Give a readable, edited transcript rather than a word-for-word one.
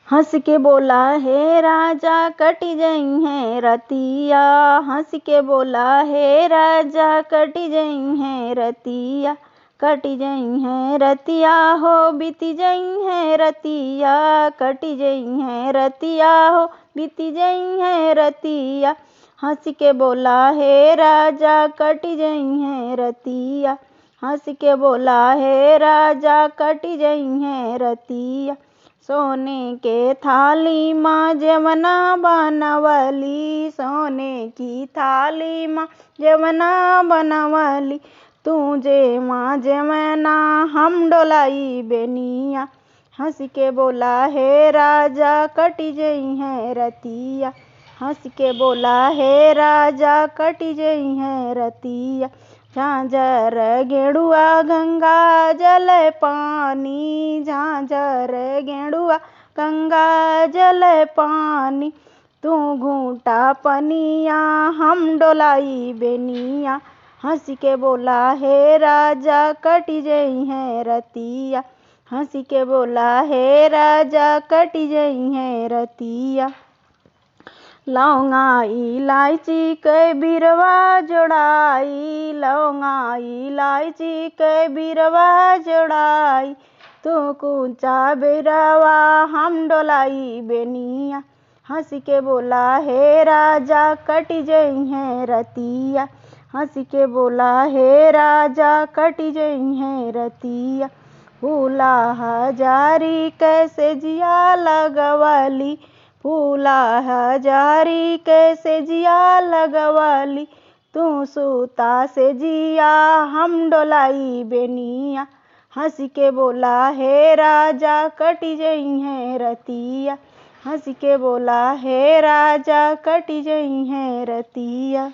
हंस के बोला हे राजा कटी जई है रतिया, हंस के बोला हे राजा कटी जई है रतिया, कटी जई है रतिया हो बीती जई है रतिया, कटी जई है रतिया हो बीती जई है रतिया। हंस के बोला हे राजा कटी जई है रतिया, हंस के बोला हे राजा कटी जई है रतिया। सोने के थाली माँ जवना बनवली, सोने की थाली माँ जवना बनवली, तुझे माँ जवना हम डोलाई बेनिया। हंस के बोला हे राजा कटी जई है रतिया, हंस के बोला हे राजा कटी जई है रतिया। झांझर गेड़ुआ गंगा जल पानी, झांझर गेड़ुआ गंगा जल पानी, तू घूंटा पनिया हम डोलाई बेनिया। हंस के बोला हे राजा कटी जई है रतिया, हंस के बोला हे राजा कटी जई है रतिया। लौंगा इलायची के बिरवा जोड़ाई, लौंगा इलायची के बिरवा जोड़ाई, तू कूचा बिरवा हम डोलाई बेनिया। हंस के बोला हे राजा कटी जई है रतिया, हंस के बोला हे राजा कटी जई है रतिया। फूला हजारी कैसे जिया लगवली, फूला हजारी कैसे जिया लगवली, तू सूता से जिया हम डोलाई बेनिया। हंस के बोला हे राजा कटी जई है रतिया, हंस के बोला हे राजा कटी जई है रतिया।